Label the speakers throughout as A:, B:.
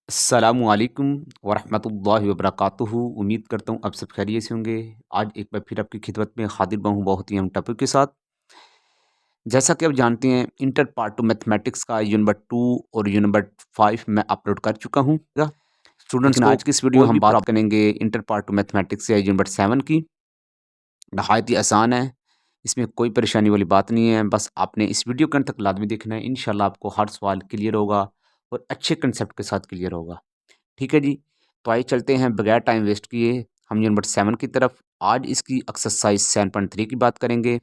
A: अस्सलामुअलैकुम वरहमतुल्लाहि वबरकातुहू। उम्मीद करता हूँ आप सब खैरियत से होंगे। आज एक बार फिर आपकी खिदमत में हाजिर हुआ हूँ बहुत ही अहम टॉपिक के साथ। जैसा कि आप जानते हैं, इंटर पार्ट टू मैथमेटिक्स का यूनिट 2 और यूनिट 5 मैं अपलोड कर चुका हूँ। स्टूडेंट्स
B: लेकिन
A: को
B: आज की इस वीडियो
A: कोई
B: हम
A: भी
B: बात
A: प्रॉब्लम करेंगे इंटर पार्ट टू मैथमेटिक्स या यूनिट 7 की, नहायत ही आसान है। इसमें कोई परेशानी वाली बात नहीं है। बस आपने इस वीडियो के अंत तक लाजमी देखना है। इंशाल्लाह आपको हर सवाल क्लियर होगा और अच्छे कंसेप्ट के साथ क्लियर होगा। ठीक है जी, तो आइए चलते हैं बगैर टाइम वेस्ट किए हम यूनिट 7 की तरफ। आज इसकी एक्सरसाइज 7.3 की बात करेंगे।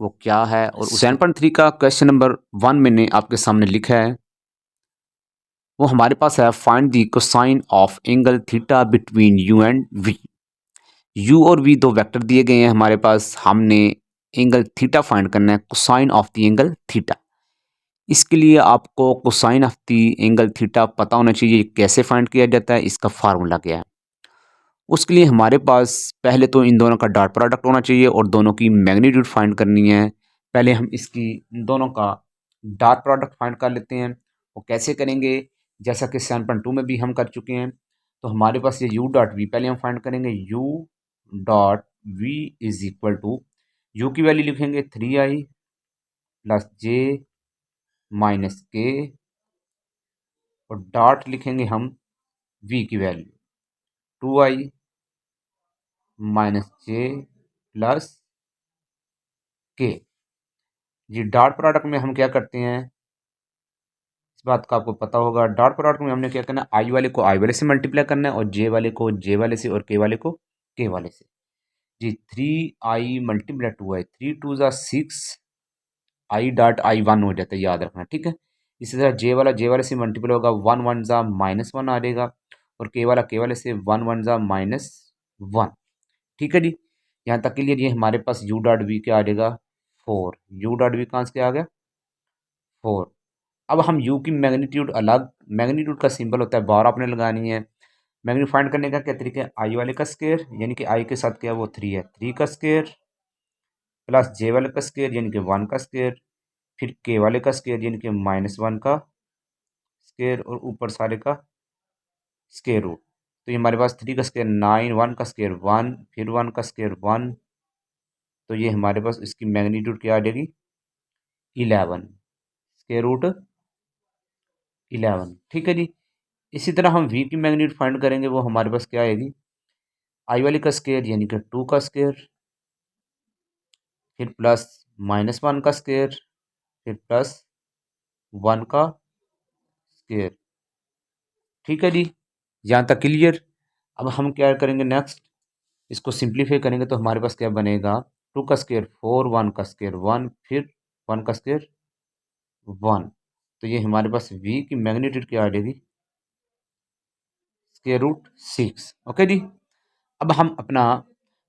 A: वो क्या है और 7.3 का क्वेश्चन नंबर 1 मैंने आपके सामने लिखा है। वो हमारे पास है, find the cosine of angle theta between U and V. U और वी दो वेक्टर दिए गए हैं हमारे पास। हमने एंगल थीटा फाइंड करना है, cosine of the angle theta. इसके लिए आपको cosine of the angle theta पता होना चाहिए। कैसे फाइंड किया जाता है, इसका फार्मूला क्या है। उसके लिए हमारे पास पहले तो इन दोनों का डॉट प्रोडक्ट होना चाहिए और दोनों की मैग्नीट्यूड फाइंड करनी है। पहले हम इसकी इन दोनों का डॉट प्रोडक्ट फाइंड कर लेते हैं। वो कैसे करेंगे, जैसा कि 7.2 में भी हम कर चुके हैं। तो हमारे पास ये u डॉट वी पहले हम फाइंड करेंगे। u dot V is equal to, U की वैल्यू लिखेंगे 3i प्लस जे माइनस के, और डॉट लिखेंगे हम v की वैल्यू 2i माइनस जे प्लस के। जी, डॉट प्रोडक्ट में हम क्या करते हैं, इस बात का आपको पता होगा। डॉट प्रोडक्ट में हमने क्या करना है, आई वाले को आई वाले से मल्टीप्लाई करना है और जे वाले को जे वाले से और के वाले को के वाले से। जी, 3i मल्टीप्लाई 2i, 3 2 ज़ा 6, आई डॉट आई 1 हो जाता है, याद रखना। ठीक है, इसी तरह जे वाला जे वाले से मल्टीप्लाई होगा, 1 1 ज़ा -1 आ जाएगा, और के वाला के वाले से 1 1 ज़ा -1। ठीक है जी, यहाँ तक के लिए ये हमारे पास यू डॉट वी क्या आ जाएगा 4। यू डॉट वी कहाँ से आ गया 4। अब हम u की मैग्नीट्यूड अलग, मैग्नीट्यूड का सिंबल होता है बार आपने लगानी है। मैग्नीट्यूड फाइंड करने का क्या तरीका है, आई वाले का स्क्वायर यानी कि आई के साथ क्या है वो 3 है, 3 का स्क्वायर प्लस जे वाले का स्क्वायर यानी कि 1 का स्क्वायर, फिर के वाले का स्क्वायर यानी कि -1 का स्क्वायर, और ऊपर सारे का स्क्वायर रूट। तो ये हमारे पास 3 का स्क्वायर 9, 1 का स्क्वायर 1, फिर 1 का स्क्वायर 1। तो ये हमारे पास इसकी मैग्नीट्यूड क्या आ जाएगी 11, स्क्वायर रूट 11। ठीक है जी, इसी तरह हम v की मैग्नीट्यूड फाइंड करेंगे। वो हमारे पास क्या आएगी, आई वाले का स्क्वायर यानी कि 2 का स्क्वायर, फिर प्लस -1 का स्क्वायर, फिर प्लस 1 का स्क्वायर। ठीक है जी, यहाँ तक क्लियर। अब हम क्या करेंगे नेक्स्ट, इसको सिंप्लीफाई करेंगे तो हमारे पास क्या बनेगा, 2 का स्क्वायर 4, 1 का स्क्वायर 1, फिर 1 का स्क्वायर 1। तो ये हमारे पास v की मैग्नीट्यूड क्या आ जाएगी √6। ओके जी, अब हम अपना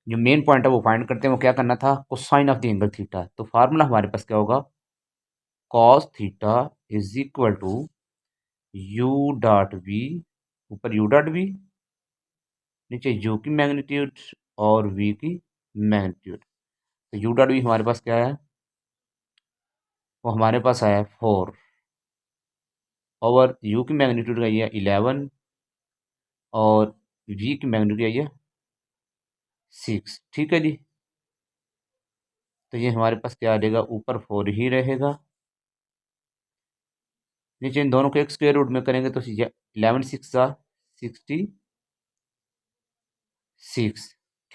A: जो मेन पॉइंट है वो फाइंड करते हैं। वो क्या करना था, cosine of the angle theta. तो फार्मूला हमारे पास क्या होगा, cos theta is equal to U dot V, ऊपर यू डॉट वी, नीचे यू की मैग्नीट्यूड और वी की मैग्नीट्यूड। तो यू डॉट वी हमारे पास क्या है, वो हमारे पास आया 4 ओवर यू की मैग्नीट्यूड का ये 11 और वी की मैग्नीट्यूड का ये 6। ठीक है जी, तो ये हमारे पास क्या आ जाएगा, ऊपर 4 ही रहेगा, नीचे इन दोनों को एक स्क्वायर रूट में करेंगे तो 11 6 ज़ा 66।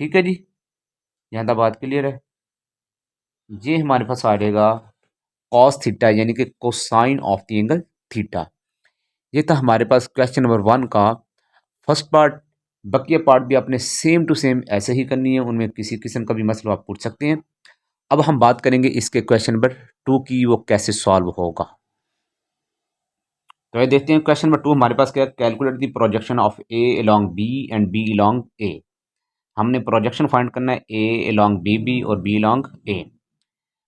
A: ठीक है जी, यहाँ तक बात क्लियर है। ये हमारे पास आ जाएगा कॉस थीटा यानी कि cosine of the angle theta. ये था हमारे पास क्वेश्चन नंबर 1 का फर्स्ट पार्ट। बकिया पार्ट भी आपने सेम टू सेम ऐसे ही करनी है, उनमें किसी किस्म का भी मसला आप पूछ सकते हैं। अब हम बात करेंगे इसके क्वेश्चन नंबर 2 की, वो कैसे सॉल्व होगा। तो ये देखते हैं क्वेश्चन नंबर 2 हमारे पास क्या, calculate the projection of A along B and B along A. हमने प्रोजेक्शन फाइंड करना है ए अलोंग बी बी और बी अलोंग ए।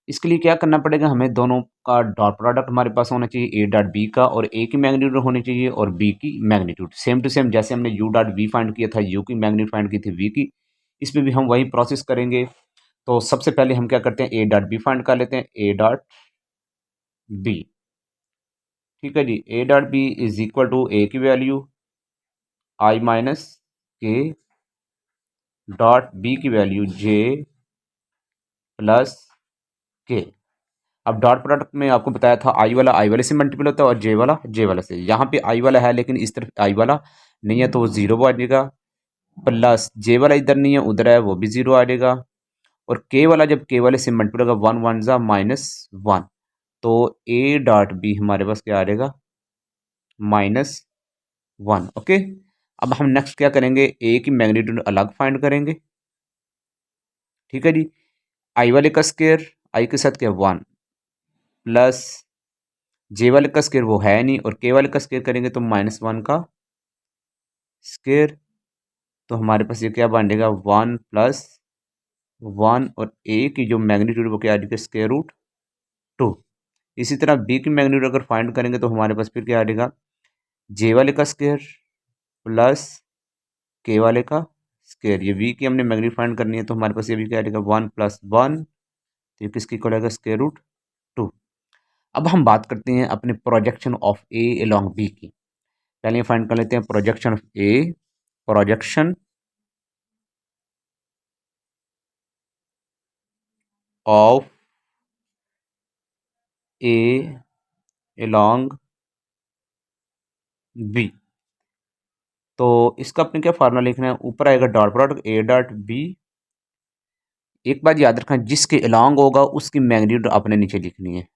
A: इसके लिए क्या करना पड़ेगा, हमें दोनों का डॉट प्रोडक्ट हमारे पास होना चाहिए, ए डॉट बी का, और ए की मैग्नीट्यूड होनी चाहिए और बी की मैग्नीट्यूड सेम टू सेम। जैसे हमने यू डॉट वी फाइंड किया था, यू की मैग्नीट्यूड फाइंड की थी वी की, इसमें भी हम वही प्रोसेस करेंगे। तो सबसे पहले हम क्या करते हैं, ए डॉट बी फाइंड कर लेते हैं, ए डॉट बी। ठीक है जी, A dot B is equal to A की value I minus K dot B की वैल्यू जे प्लस के। अब डॉट प्रोडक्ट में आपको बताया था आई वाले से मल्टीपल होता है और जे वाला से। यहाँ पे आई वाला है लेकिन इस तरफ आई वाला नहीं है तो वो ज़ीरो आ जाएगा, प्लस जे वाला इधर नहीं है उधर है वो भी ज़ीरो आ जाएगा, और के वाला जब के वाले से मल्टीपल होगा वन वन ज़ा माइनस वन, तो ए डॉट बी हमारे पास क्या आ जाएगा माइनस वन। ओके, अब हम नेक्स्ट क्या करेंगे, ए की मैग्नीट्यूड अलग फाइंड करेंगे। ठीक है जी, आई वाले का स्क्वायर आई के साथ क्या वन, प्लस जे वाले का स्क्वायर वो है नहीं, और के वाले का स्क्वायर करेंगे तो माइनस वन का स्क्वायर, तो हमारे पास ये क्या बन जाएगा वन प्लस वन, और ए की जो मैग्नीट्यूड वो क्या आ जाएगा स्क्वायर रूट टू। इसी तरह बी की मैग्नीट्यूड अगर फाइंड करेंगे तो हमारे पास फिर क्या आ जाएगा जे वाले का स्क्वायर प्लस के वाले का स्क्वायर। ये वी की हमने मैग्नीट्यूड फाइंड करनी है तो हमारे पास ये भी क्या आ जाएगा वन प्लस वन, तो ये किसकी इक्वल आएगा स्क्वायर रूट टू। अब हम बात करते हैं अपने projection of A along B की। पहले फाइंड कर लेते हैं projection of A, projection of A along B. तो इसका अपने क्या फार्मूला लिखना है, ऊपर आएगा dot product A dot B. एक बात याद रखना, जिसके अलोंग होगा उसकी मैग्नीट्यूड अपने नीचे लिखनी है।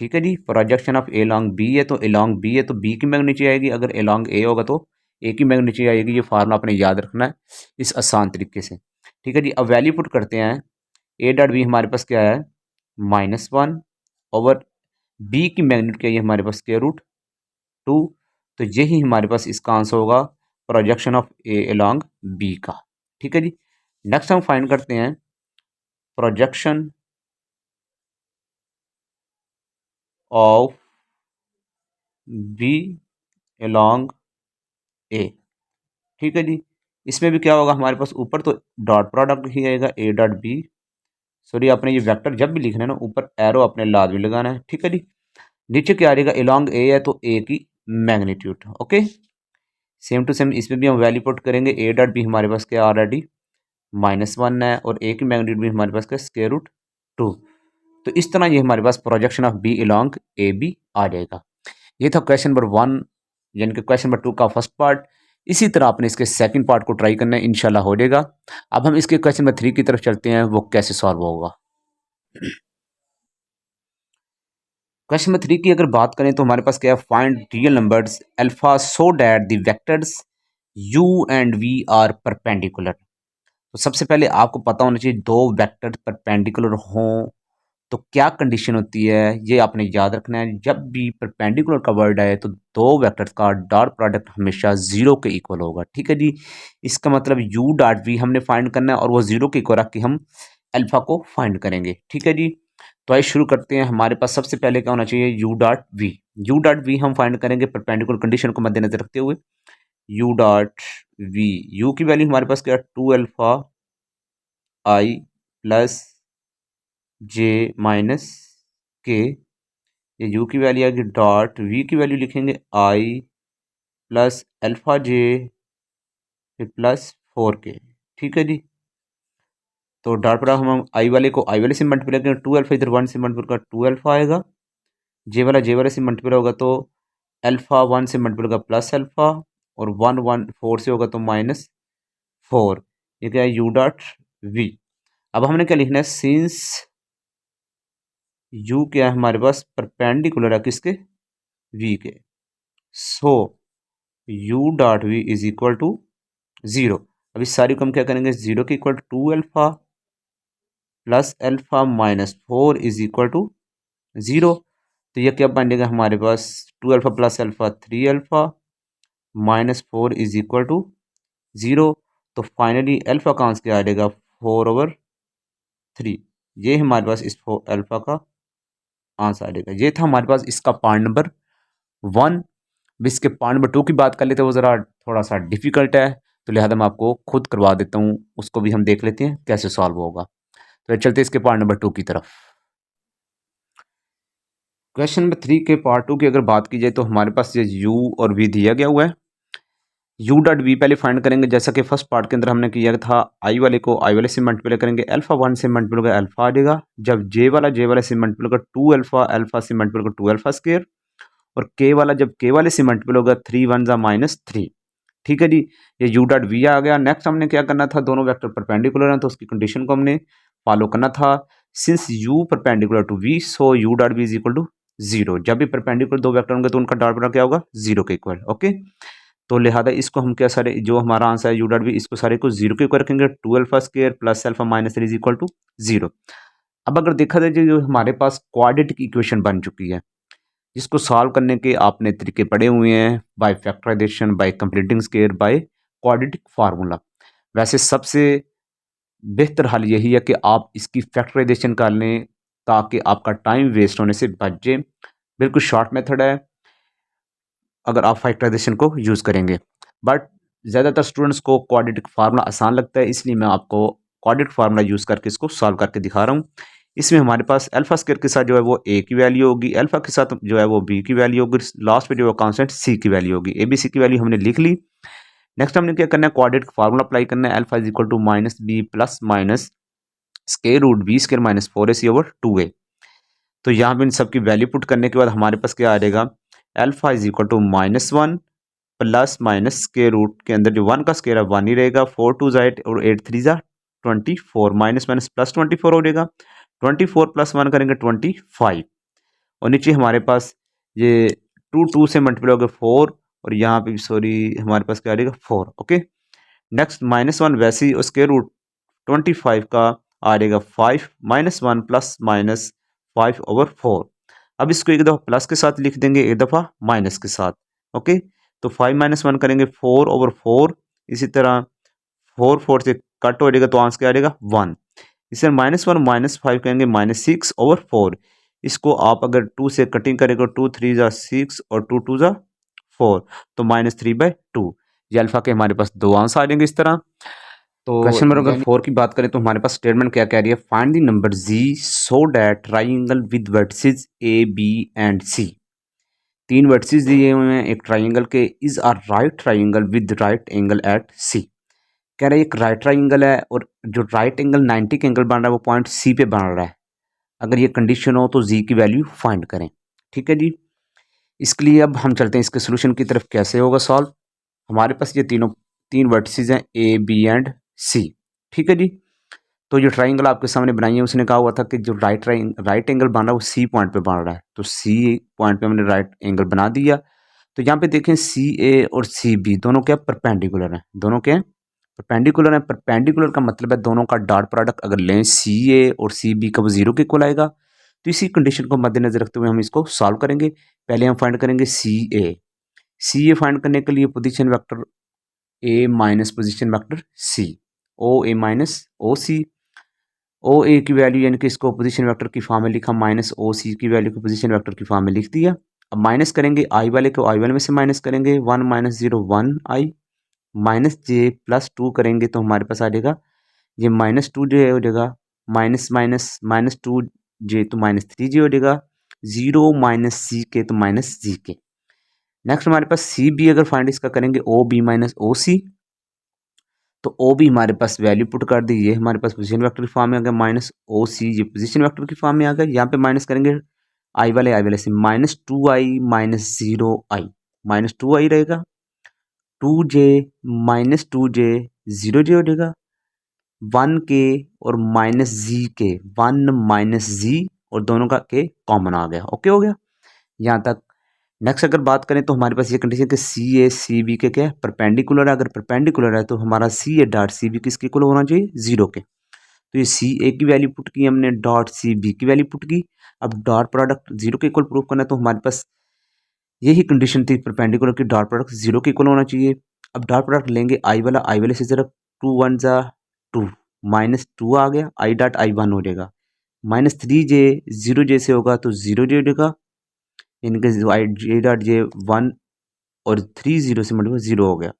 A: ठीक है जी, projection of A long B है तो ए लॉन्ग बी है तो बी की मैग्नीट्यूड नीचे आएगी, अगर ए लॉन्ग ए होगा तो ए की मैग्नीट्यूड नीचे आएगी। ये फार्मूला अपने याद रखना है इस आसान तरीके से। ठीक है जी, अब वैल्यू पुट करते हैं। ए डॉट बी हमारे पास क्या है माइनस वन, ओवर बी की मैग्नीट्यूड क्या है हमारे पास स्क्वायर रूट टू, तो यही हमारे पास इसका आंसर होगा projection of A along B का। ठीक है जी, नेक्स्ट हम फाइंड करते हैं projection of B along A. ठीक है जी, इसमें भी क्या होगा हमारे पास ऊपर तो डॉट प्रोडक्ट ही आएगा ए डॉट बी, सॉरी अपने ये वेक्टर जब भी लिखना है ना ऊपर एरो अपने लाजमी लगाना है। ठीक है जी, नीचे क्या आ जाएगा अलोंग ए है तो ए की magnitude. Okay, same to same इसमें भी हम वैल्यू पुट करेंगे। ए डॉट बी हमारे पास क्या ऑलरेडी माइनस वन है और ए की मैग्नीट्यूड भी हमारे पास क्या स्क्वायर रूट टू। तो इस तरह ये हमारे पास projection of B along A B आ जाएगा। ये था क्वेश्चन नंबर वन, यानी कि क्वेश्चन नंबर टू का फर्स्ट पार्ट। इसी तरह आपने इसके सेकंड पार्ट को ट्राई करना है, इंशाल्लाह हो जाएगा। अब हम इसके क्वेश्चन नंबर थ्री की तरफ चलते हैं, वो कैसे सॉल्व होगा। क्वेश्चन नंबर थ्री की अगर बात करें तो हमारे पास क्या है, find real numbers alpha so that the vectors u and v are perpendicular. तो सबसे पहले आपको पता होना चाहिए दो वेक्टर परपेंडिकुलर हों तो क्या कंडीशन होती है, ये आपने याद रखना है। जब भी परपेंडिकुलर का वर्ड आए तो दो वेक्टर्स का डॉट प्रोडक्ट हमेशा जीरो के इक्वल होगा। ठीक है जी, इसका मतलब यू डॉट वी हमने फाइंड करना है और वो जीरो के इक्वल रख के हम अल्फा को फाइंड करेंगे। ठीक है जी, तो आइए शुरू करते हैं। हमारे पास सबसे पहले क्या होना चाहिए U dot V. U dot V हम फाइंड करेंगे परपेंडिकुलर कंडीशन को मद्देनजर रखते हुए। यू डॉट वी, यू की वैल्यू हमारे पास क्या two alpha I plus J minus K, ये यू की वैल्यू आएगी, डॉट वी की वैल्यू लिखेंगे आई प्लस अल्फा जे फिर प्लस फोर के। ठीक है जी, तो डॉट पर हम आई वाले को आई वाले से मल्टीप्लाई करेंगे, टू अल्फा इधर वन से मल्टीप्लाई कर टू अल्फा आएगा, जे वाले से मल्टीप्लाई होगा तो अल्फा वन से मल्टीप्लाई होगा प्लस अल्फा, और वन वन फोर से होगा तो माइनस फोर। ये क्या है यू डॉट वी। अब हमने क्या लिखना है, सिंस यू क्या है हमारे पास परपेंडिकुलर है किसके V K, so U dot V is equal to zero. अब इस सारी को हम क्या करेंगे, ज़ीरो के equal to alpha plus alpha minus four is equal to zero. तो ये क्या बन जाएगा हमारे पास, two alpha plus alpha three alpha minus four is equal to zero. तो फाइनली अल्फा का आंसर क्या आ जाएगा फोर ओवर थ्री। ये हमारे पास इस अल्फा का आंसर आ जाएगा। ये था हमारे पास इसका पार्ट नंबर वन। इसके पार्ट नंबर टू की बात कर लेते हैं, वो ज़रा थोड़ा सा डिफिकल्ट है तो लिहाजा मैं आपको खुद करवा देता हूँ, उसको भी हम देख लेते हैं कैसे सॉल्व होगा। तो चलते इसके पार्ट नंबर टू की तरफ। क्वेश्चन नंबर थ्री के पार्ट टू की अगर बात की जाए तो हमारे पास ये यू और वी दिया गया हुआ है। यू डॉट वी पहले फाइंड करेंगे, जैसा कि फर्स्ट पार्ट के अंदर हमने किया था। आई वाले को आई वाले से मल्टीप्लाई करेंगे, अल्फा 1 से मल्टीप्लाई होगा अल्फा आ जाएगा। जब जे वाले से मल्टीप्लाई होगा 2 अल्फा, अल्फा से मल्टीप्लाई होगा 2 अल्फा स्क्वायर। और के वाला जब के वाले से मल्टीप्लाई होगा 3 1 जा -3। ठीक है जी, ये यू डॉट वी आ गया। नेक्स्ट हमने क्या करना था, दोनों वेक्टर परपेंडिकुलर हैं तो उसकी कंडीशन को हमने फॉलो करना था। Since U perpendicular to V, so U dot V is equal to 0। जब भी परपेंडिकुलर दो वेक्टर होंगे तो उनका डॉट प्रोडक्ट क्या होगा, 0 के इक्वल। ओके, तो लिहाजा इसको हम क्या सारे, जो हमारा आंसर है यू डॉट वी, इसको सारे को 0 के इक्वल रखेंगे। 2 alpha square plus alpha minus 3 is equal to 0। अब अगर देखा जाए जो हमारे पास क्वाड्रेटिक इक्वेशन बन चुकी है, जिसको सॉल्व करने के आपने तरीके पढ़े हुए हैं, by factorization, by completing square, by quadratic formula. वैसे सबसे बेहतर हल यही है कि आप इसकी फैक्टराइजेशन कर लें ताकि आपका टाइम वेस्ट होने से बच जाए। बिल्कुल शॉर्ट मेथड है अगर आप फैक्टराइजेशन को यूज़ करेंगे, बट ज़्यादातर स्टूडेंट्स को क्वाड्रेटिक फार्मूला आसान लगता है, इसलिए मैं आपको क्वाड्रेटिक फार्मूला यूज़ करके इसको सॉल्व करके दिखा रहा हूँ। इसमें हमारे पास अल्फा स्क्वायर के साथ जो है वो ए की वैल्यू होगी, अल्फा के साथ जो है वो बी की वैल्यू होगी, लास्ट में जो है कांस्टेंट सी की वैल्यू होगी। ए बी सी की वैल्यू हमने लिख ली। नेक्स्ट हमने क्या करना है, क्वाड्रेटिक फार्मूला अप्लाई करना है। Alpha is equal to minus B plus minus square root B square minus 4ac over 2a। तो यहाँ पे इन सब की वैल्यू पुट करने के बाद हमारे पास क्या आ जाएगा, alpha is equal to -1 plus minus square root के अंदर जो 1 का स्क्वायर है 1 ही रहेगा। 4 2 8 और 8 3 24, माइनस माइनस प्लस 24 हो जाएगा। 24 प्लस 1 करेंगे 25, और नीचे हमारे पास ये 2 से मल्टीप्लाई हो गया 4, और यहाँ पे सॉरी हमारे पास क्या आ जाएगा 4। ओके, नेक्स्ट -1 वैसे ही स्क्वायर रूट 25 का आ जाएगा 5, -1 प्लस माइनस 5 ओवर 4। अब इसको एक दफ़ा प्लस के साथ लिख देंगे, एक दफ़ा माइनस के साथ। ओके, तो 5 - 1 करेंगे 4 ओवर 4। इसी तरह 4 4 से कट हो जाएगा तो आंसर क्या आ जाएगा 1। इसे -1 -5 कहेंगे -6 ओवर 4। इसको आप अगर 2 से कटिंग करेंगे 2 3 जा 6 और 2 2 जा 4, तो -3/2। ये अल्फा के हमारे पास दो आंसर आ जाएंगे इस तरह। तो क्वेश्चन नंबर अगर 4 की बात करें तो हमारे पास स्टेटमेंट क्या कह रही है, find the number z so that triangle with vertices a b and c। 3 vertices दिए हुए हैं एक ट्राइंगल के, is a right triangle with right angle at c। कह रहा है एक राइट ट्राइंगल है और जो राइट एंगल 90 के एंगल बन रहा है वो पॉइंट सी पे बन रहा है। अगर ये कंडीशन हो तो जी की वैल्यू फाइंड करें। ठीक है जी, इसके लिए अब हम चलते हैं इसके सोल्यूशन की तरफ। कैसे होगा सॉल्व, हमारे पास ये तीन वर्टिसेस हैं ए बी एंड सी। ठीक है जी, तो जो ट्राइंगल आपके सामने बनाई है उसने कहा हुआ था कि जो राइट एंगल बन रहा है वो सी पॉइंट पे बन रहा है, तो सी पॉइंट पे हमने राइट एंगल बना दिया। तो यहाँ पे देखें सी ए और सी बी दोनों क्या परपेंडिकुलर हैं, दोनों क्या परपेंडिकुलर हैं। परपेंडिकुलर का मतलब है दोनों का डॉट प्रोडक्ट अगर लें सी ए और सी बी का वो 0 के इक्वल आएगा। तो इसी कंडीशन को मद्देनजर रखते हुए हम इसको सॉल्व करेंगे। पहले हम फाइंड करेंगे सी ए फाइंड करने के लिए position vector A minus position vector C, O A minus O C. O A की वैल्यू यानी कि इसको पोजीशन वेक्टर की फॉर्म में लिखा, माइनस ओ सी की वैल्यू को पोजीशन वेक्टर की फॉर्म में लिख दिया। अब माइनस करेंगे आई वाले को आई वाले में से माइनस करेंगे, 1 - 0 1 आई माइनस जे प्लस 2 करेंगे तो हमारे पास आ जाएगा ये -2 जो है हो जाएगा माइनस माइनस -2 जे तो -3 जे हो जाएगा। 0 माइनस सी के तो माइनस जी के। नेक्स्ट हमारे पास सी बी अगर फाइंड इसका करेंगे ओ बी माइनस ओ सी, तो ओ बी हमारे पास वैल्यू पुट कर दी, ये हमारे पास पोजीशन वेक्टर की फॉर्म में आ गया, माइनस ओ सी ये पोजीशन वेक्टर की फॉर्म में आ गया। यहाँ पे माइनस करेंगे आई वाले से -2i - 0i, -2i रहेगा। 2j -2j 0j हो जाएगा। 1 के और -z के 1 - z और दोनों का के कॉमन आ गया। ओके हो गया यहाँ तक। नेक्स्ट अगर बात करें तो हमारे पास ये कंडीशन कि सी ए सी बी के क्या है परपेंडिकुलर है। अगर परपेंडिकुलर है तो हमारा सी ए डॉट सी बी किसके इक्वल होना चाहिए 0 के। तो ये सी ए की वैल्यू पुट की हमने, डॉट सी बी की वैल्यू पुट की। अब डॉट प्रोडक्ट 0 के इक्वल प्रूव करना है तो हमारे पास यही कंडीशन थी परपेंडिकुलर की डॉट प्रोडक्ट 0 के इक्वल होना चाहिए। अब डॉट प्रोडक्ट लेंगे आई वाले से जरा 2 1 जा 2 -2 आ गया, आई डॉट आई 1 हो जाएगा। -3j 0j से होगा तो 0j हो जाएगा, इनके आई जे डॉट जे 1 और 3 0 से मतलब 0 हो गया।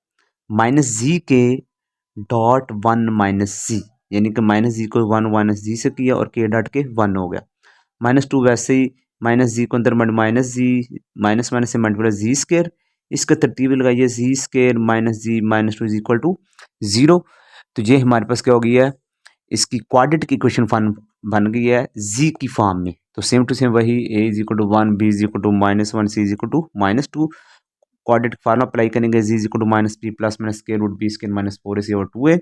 A: -z के डॉट 1 -z यानी कि -z को 1 -z से किया और k डॉट के 1 हो गया। -2 वैसे ही -z को अंदर -z माइनस माइनस से मल्टीप्लाई जी स्क्वायर, इसका तरतीब लगाइए G square minus G minus two is equal to 0। तो ये हमारे पास क्या हो गई है, इसकी क्वाड्रेटिक इक्वेशन फॉर्म बन गई है जी की फॉर्म में। तो सेम टू सेम वही A is equal to 1, B is equal to -1, C is equal to -2। Quadratic formula apply करेंगे, G is equal to minus B plus minus square root B square minus 4ac और 2a।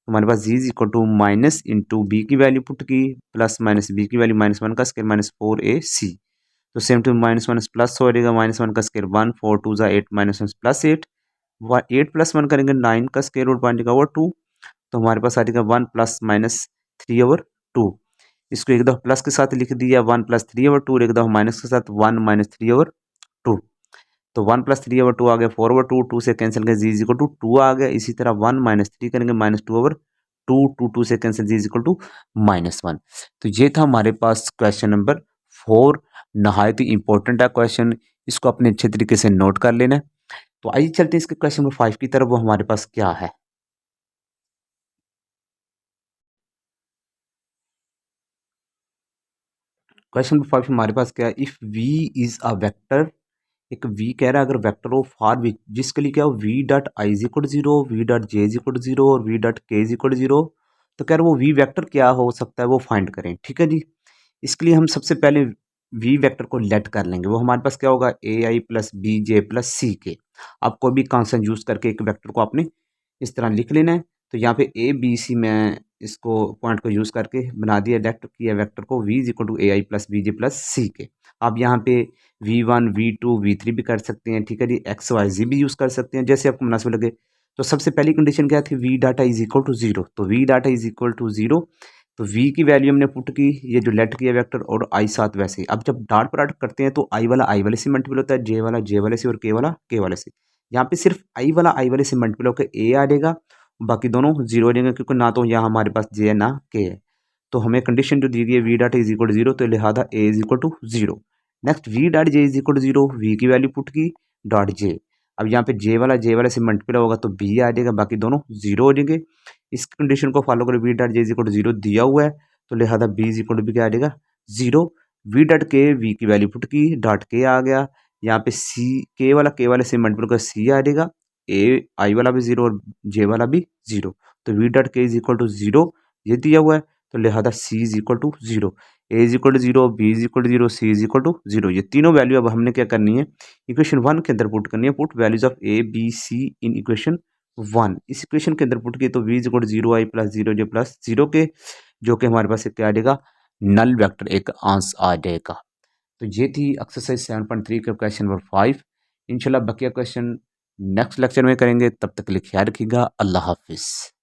A: हमारे पास G is equal to minus into B की value put की plus minus B की value -1 का square minus 4ac। तो same to minus minus plus हो जाएगा, -1 का स्केयर 1, 4 2 ज़ा 8 -1 प्लस 8, 8 प्लस 1 करेंगे 9 का स्केयर रूट बन जाएगा ओवर 2। तो हमारे पास आ जाएगा 1 प्लस माइनस 3 ओवर 2। इसको एक दफ़ा प्लस के साथ लिख दिया 1 प्लस 3 ओवर 2, एक दफ़ा माइनस के साथ 1 माइनस 3 ओवर 2। तो 1 प्लस 3 ओवर 2 आ गया 4 ओवर 2, 2 से कैंसिल करें जी इज इक्वल टू 2 आ गया। इसी तरह 1 माइनस 3 करेंगे -2 ओवर 2, 2 2 से cancel G is equal to -1। तो ये था हमारे पास क्वेश्चन नंबर 4। नहायत ही इंपॉर्टेंट है क्वेश्चन, इसको अपने अच्छे तरीके से नोट कर लेना है। तो आइए चलते हैं इसके क्वेश्चन नंबर 5 की तरफ, वो हमारे पास क्या है। क्वेश्चन नंबर 5 हमारे पास क्या है, if V is a vector. एक वी कह रहा है अगर वेक्टर हो फॉर वी, जिसके लिए क्या हो V dot I is equal to 0, V dot J is equal to 0 और V dot K is equal to 0। तो कह रहे वो वी वेक्टर क्या हो सकता है वो फाइंड करें। ठीक है जी, इसके लिए हम सबसे पहले वी वेक्टर को लेट कर लेंगे। वो हमारे पास क्या होगा, ए I plus B J plus C K. आप कोई भी कॉन्स्टेंट यूज करके एक वेक्टर को आपने इस तरह लिख लेना है। तो यहाँ पे ए बी सी में इसको पॉइंट को यूज करके बना दिया, लेट किया वेक्टर को V is equal to A I plus B J plus C K. आप यहाँ पे V1 V2 V3 भी कर सकते हैं। ठीक है जी, एक्स वाई जी भी यूज़ कर सकते हैं जैसे आपको मुनासिब लगे। तो सबसे पहली कंडीशन क्या थी, V data is equal to 0। तो V data is equal to 0, तो वी की वैल्यू हमने पुट की, ये जो लेट किया वेक्टर और आई साथ वैसे ही। अब जब डॉट प्रोडक्ट करते हैं तो आई वाला आई वाले से मल्टीपल होता है, जे वाला जे वाले से और के वाला के वाले से। यहाँ पे सिर्फ आई वाला आई वाले से मल्टीपल होकर ए आ जाएगा, बाकी दोनों जीरो आ जाएंगे क्योंकि ना तो यहाँ हमारे पास जे है ना के है। तो हमें कंडीशन जो दी गई है V data is equal to 0, तो लिहाजा A is equal to 0। Next V dot J is equal to 0, V की वैल्यू पुट की डॉट जे। अब यहाँ पे जे वाला से मल्टीपल होगा तो बी आ जाएगा, बाकी दोनों जीरो हो जाएंगे। इस कंडीशन को फॉलो करो, V dot J is equal to 0 दिया हुआ है, तो लिहाजा बी इज इक्वल टू भी क्या आ जाएगा 0। वी डॉट के, वी की वैल्यू पुट की डॉट के आ गया। यहाँ पे सी के वाले से मल्टीपल का सी आ जाएगा, ए आई वाला भी 0 और जे वाला भी 0। तो V dot K is equal to 0 ये दिया हुआ है, तो लिहाजा C is equal to 0, A is equal to 0, B is equal to 0, C is equal to 0। ये तीनों वैल्यू अब हमने क्या करनी है, इक्वेशन 1 के अंदर पुट करनी है। Put values of A B C in equation 1। इस इक्वेशन के अंदर पुट किए तो V is equal to 0 I plus 0 J plus 0 K, जो कि हमारे पास एक क्या आ जाएगा, नल वेक्टर एक आंसर आ जाएगा। तो ये थी एक्सरसाइज 7.3 का क्वेश्चन नंबर 5। इंशाल्लाह बकिया क्वेश्चन नेक्स्ट लेक्चर में करेंगे, तब तक के लिए ख्याल रखिएगा। अल्लाह हाफिज़।